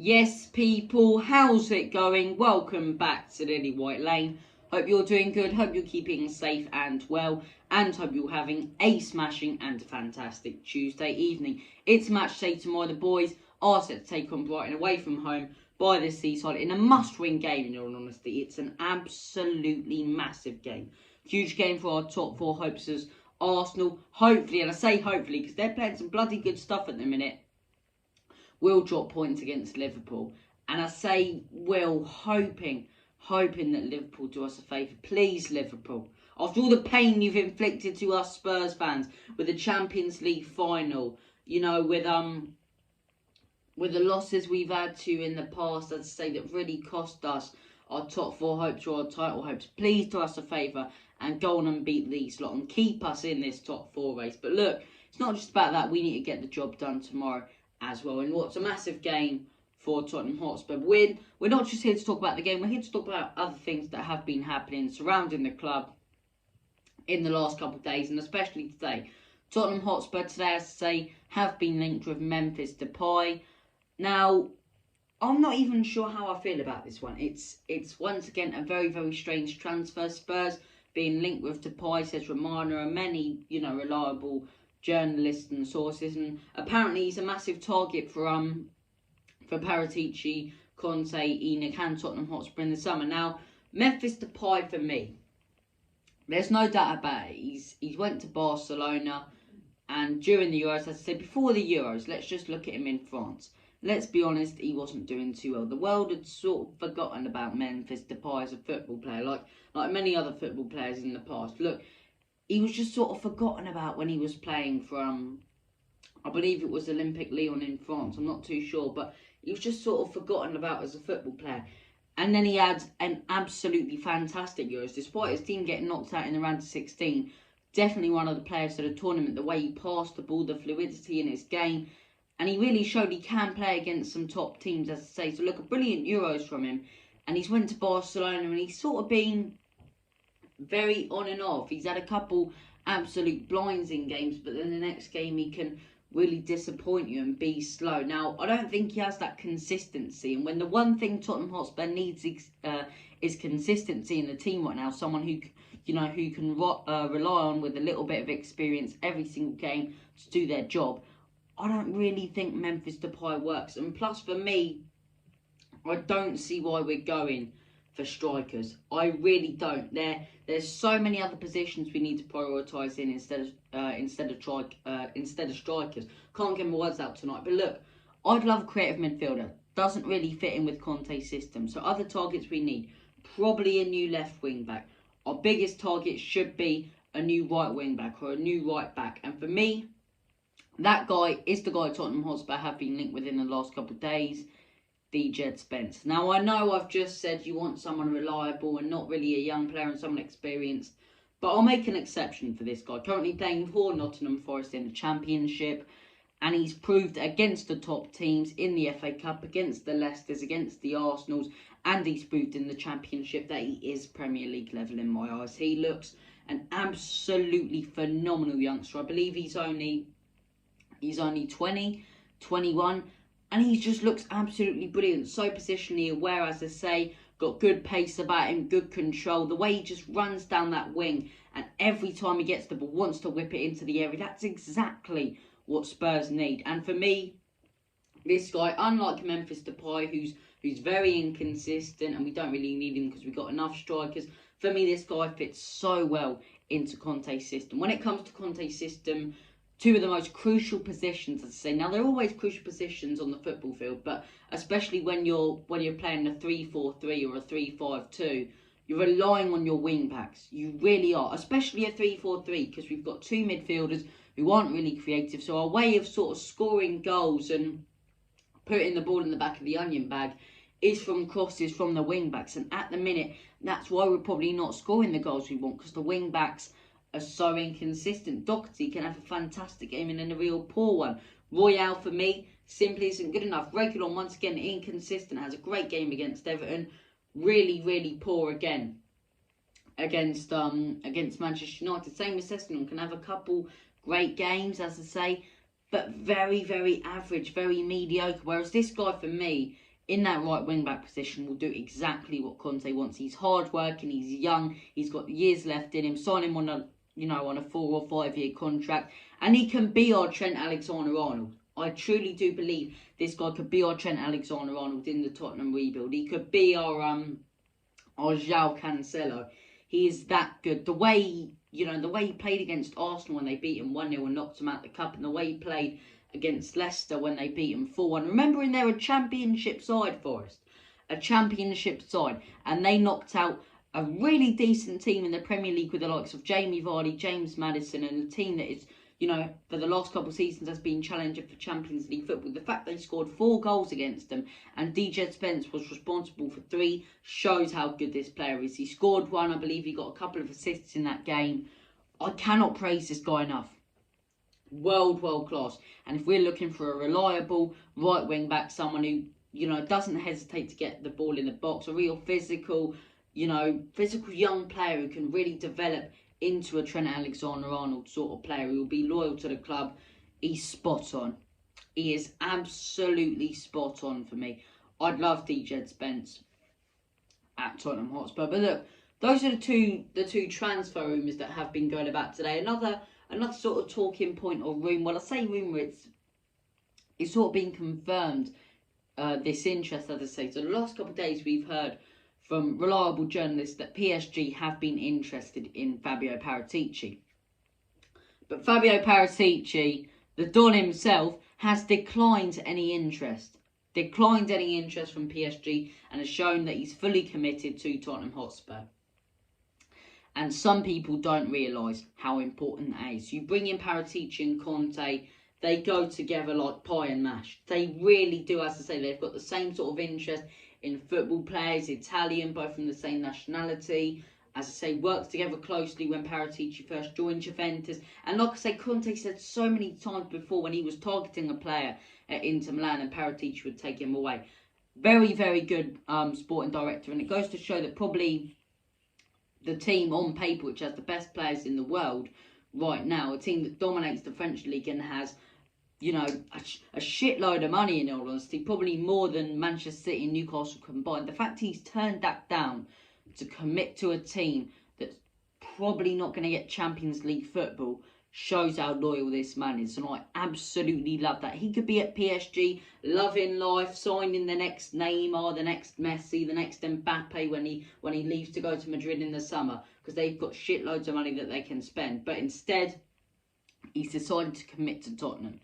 Yes, people, how's it going? Welcome back to Lily White Lane. Hope you're doing good, hope you're keeping safe and well, and hope you're having a smashing and fantastic Tuesday evening. It's match day tomorrow. The boys are set to take on Brighton away from home by the seaside in a must-win game, in all honesty. It's an absolutely massive game. Huge game for our top four hopes as Arsenal, hopefully, and I say hopefully because they're playing some bloody good stuff at the minute, will drop points against Liverpool. And I say will, hoping that Liverpool do us a favour. Please, Liverpool. After all the pain you've inflicted to us Spurs fans with the Champions League final, you know, with the losses we've had to in the past, I'd say that really cost us our top four hopes or our title hopes. Please do us a favour and go on and beat these lot and keep us in this top four race. But look, it's not just about that. We need to get the job done tomorrow as well, in what's a massive game for Tottenham Hotspur. We're not just here to talk about the game, we're here to talk about other things that have been happening surrounding the club in the last couple of days, and especially today. Tottenham Hotspur today, as I say, have been linked with Memphis Depay. Now, I'm not even sure how I feel about this one. It's once again a very, very strange transfer. Spurs being linked with Depay, says Romano, and many, reliable journalists and sources, and apparently he's a massive target for Paratici, Conte, Enoch and Tottenham Hotspur in the summer. Now, Memphis Depay for me, there's no doubt about it. He's went to Barcelona, and during the Euros, as I said, before the Euros, let's just look at him in France. Let's be honest, he wasn't doing too well. The world had sort of forgotten about Memphis Depay as a football player, like many other football players in the past. Look, he was just sort of forgotten about when he was playing for, I believe it was Olympique Lyon in France. I'm not too sure, but he was just sort of forgotten about as a football player. And then he had an absolutely fantastic Euros, despite his team getting knocked out in the round of 16. Definitely one of the players of the tournament, the way he passed the ball, the fluidity in his game. And he really showed he can play against some top teams, as I say. So look, a brilliant Euros from him. And he's went to Barcelona and he's sort of been very on and off. He's had a couple absolute blinds in games, but then the next game he can really disappoint you and be slow. Now, I don't think he has that consistency, and when the one thing Tottenham Hotspur needs is consistency in the team right now, someone who can rely on with a little bit of experience every single game to do their job, I don't really think Memphis Depay works. And plus, for me, I don't see why we're going for strikers. I really don't. There's so many other positions we need to prioritise in instead of strikers. Can't get my words out tonight. But look, I'd love a creative midfielder. Doesn't really fit in with Conte's system. So other targets we need, probably a new left wing back. Our biggest target should be a new right wing back or a new right back. And for me, that guy is the guy Tottenham Hotspur have been linked with in the last couple of days, Jed Spence. Now, I know I've just said you want someone reliable and not really a young player and someone experienced, but I'll make an exception for this guy. Currently playing for Nottingham Forest in the Championship, and he's proved against the top teams in the FA Cup, against the Leicesters, against the Arsenals, and he's proved in the Championship that he is Premier League level in my eyes. He looks an absolutely phenomenal youngster. I believe he's only 20, 21, and he just looks absolutely brilliant. So positionally aware, as I say, got good pace about him, good control. The way he just runs down that wing, and every time he gets the ball, wants to whip it into the area. That's exactly what Spurs need. And for me, this guy, unlike Memphis Depay, who's very inconsistent, and we don't really need him because we've got enough strikers. For me, this guy fits so well into Conte's system. When it comes to Conte's system, two of the most crucial positions, as I say. Now, they're always crucial positions on the football field, but especially when you're playing a 3-4-3 or a 3-5-2, you're relying on your wing backs. You really are, especially a 3-4-3, because we've got two midfielders who aren't really creative. So our way of sort of scoring goals and putting the ball in the back of the onion bag is from crosses from the wing backs. And at the minute, that's why we're probably not scoring the goals we want, because the wing backs are so inconsistent. Doherty can have a fantastic game and then a real poor one. Royale, for me, simply isn't good enough. Reguilon, once again, inconsistent. Has a great game against Everton. Really, really poor again against Manchester United. Same with Sessignon. Can have a couple great games, as I say, but very, very average, very mediocre. Whereas this guy, for me, in that right wing-back position will do exactly what Conte wants. He's hard-working, he's young, he's got years left in him. Sign him on a 4 or 5 year contract, and he can be our Trent Alexander-Arnold. I truly do believe this guy could be our Trent Alexander-Arnold in the Tottenham rebuild. He could be our João Cancelo. He is that good. The way he played against Arsenal when they beat him 1-0 and knocked him out the cup, and the way he played against Leicester when they beat him 4-1. Remembering they're a championship side, Forest. A championship side. And they knocked out a really decent team in the Premier League with the likes of Jamie Vardy, James Maddison, and a team that is, for the last couple of seasons has been challenging for Champions League football. The fact they scored 4 goals against them and DJ Spence was responsible for 3 shows how good this player is. He scored 1, I believe he got a couple of assists in that game. I cannot praise this guy enough. World class. And if we're looking for a reliable right wing back, someone who, doesn't hesitate to get the ball in the box, a real physical young player who can really develop into a Trent Alexander-Arnold sort of player who will be loyal to the club, he's spot on. He is absolutely spot on for me. I'd love DJ Spence at Tottenham Hotspur. But look, those are the two transfer rumours that have been going about today. Another sort of talking point or rumour. Well, I say rumour, it's sort of been confirmed, this interest, as I say. So the last couple of days we've heard from reliable journalists that PSG have been interested in Fabio Paratici. But Fabio Paratici, the Don himself, has declined any interest. Declined any interest from PSG and has shown that he's fully committed to Tottenham Hotspur. And some people don't realise how important that is. You bring in Paratici and Conte, they go together like pie and mash. They really do, as I say, they've got the same sort of interest in football players, Italian, both from the same nationality. As I say, worked together closely when Paratici first joined Juventus. And like I say, Conte said so many times before when he was targeting a player at Inter Milan and Paratici would take him away. Very, very good sporting director. And it goes to show that probably the team on paper, which has the best players in the world right now, a team that dominates the French league and has, a shitload of money, in all honesty, probably more than Manchester City and Newcastle combined. The fact he's turned that down to commit to a team that's probably not going to get Champions League football shows how loyal this man is. And I absolutely love that. He could be at PSG, loving life, signing the next Neymar, the next Messi, the next Mbappe when he leaves to go to Madrid in the summer, because they've got shitloads of money that they can spend. But instead, he's decided to commit to Tottenham.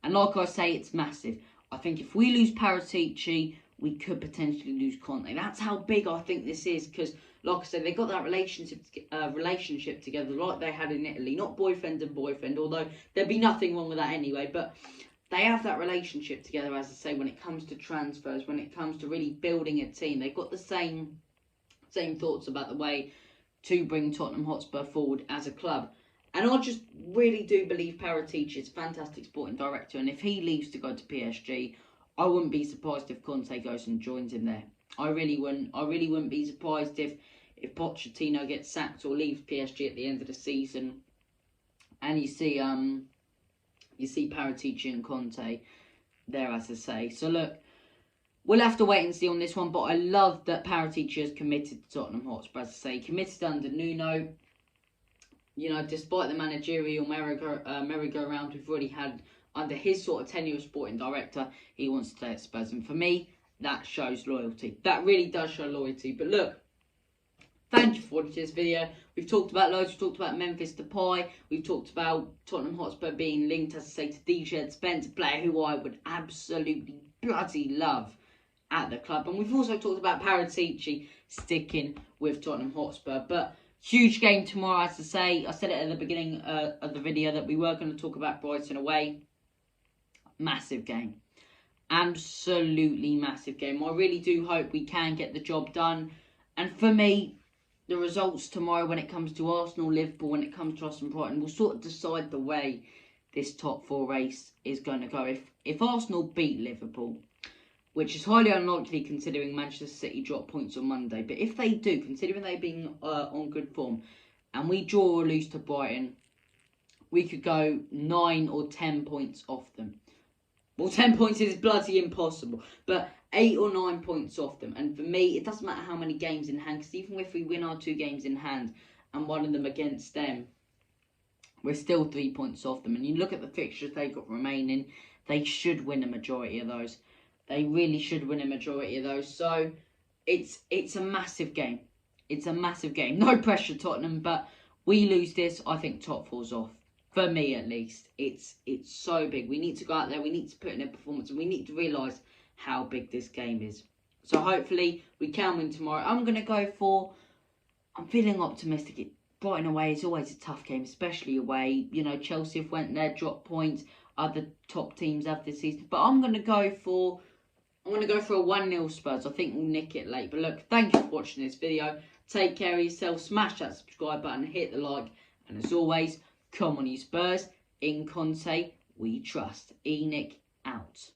And like I say, it's massive. I think if we lose Paratici, we could potentially lose Conte. That's how big I think this is, because, like I said, they got that relationship together like they had in Italy. Not boyfriend and boyfriend, although there'd be nothing wrong with that anyway. But they have that relationship together, as I say, when it comes to transfers, when it comes to really building a team. They've got the same thoughts about the way to bring Tottenham Hotspur forward as a club. And I just really do believe Paratici is a fantastic sporting director. And if he leaves to go to PSG, I wouldn't be surprised if Conte goes and joins him there. I really wouldn't. I really wouldn't be surprised if Pochettino gets sacked or leaves PSG at the end of the season. And you see Paratici and Conte there, as I say. So look, we'll have to wait and see on this one. But I love that Paratici has committed to Tottenham Hotspur, as I say. Committed under Nuno. Despite the managerial merry-go-round we've already had under his sort of tenure as sporting director, he wants to stay at Spurs. And for me, that shows loyalty. That really does show loyalty. But look, thank you for watching this video. We've talked about loads. We've talked about Memphis Depay. We've talked about Tottenham Hotspur being linked, as I say, to DJ Spence, a player who I would absolutely bloody love at the club. And we've also talked about Paratici sticking with Tottenham Hotspur. But huge game tomorrow, as I say. I said it at the beginning of the video that we were going to talk about Brighton away. Massive game. Absolutely massive game. I really do hope we can get the job done. And for me, the results tomorrow when it comes to Arsenal, Liverpool, when it comes to us and Brighton, will sort of decide the way this top 4 race is going to go. If Arsenal beat Liverpool, which is highly unlikely considering Manchester City dropped points on Monday, but if they do, considering they've been on good form, and we draw or lose to Brighton, we could go 9 or 10 points off them. Well, 10 points is bloody impossible. But 8 or 9 points off them. And for me, it doesn't matter how many games in hand. Because even if we win our 2 games in hand and one of them against them, we're still 3 points off them. And you look at the fixtures they've got remaining, they should win a majority of those. They really should win a majority of those. So it's a massive game. It's a massive game. No pressure, Tottenham. But we lose this, I think top 4's off. For me, at least, it's so big. We need to go out there. We need to put in a performance, and we need to realise how big this game is. So hopefully we can win tomorrow. I'm feeling optimistic. Brighton away is always a tough game, especially away. You know, Chelsea have went there, dropped points. Other top teams have this season, but I'm gonna go for a 1-0 Spurs. I think we'll nick it late. But look, thank you for watching this video. Take care of yourself. Smash that subscribe button. Hit the like, and as always, come on, you Spurs. In Conte, we trust. Enoch out.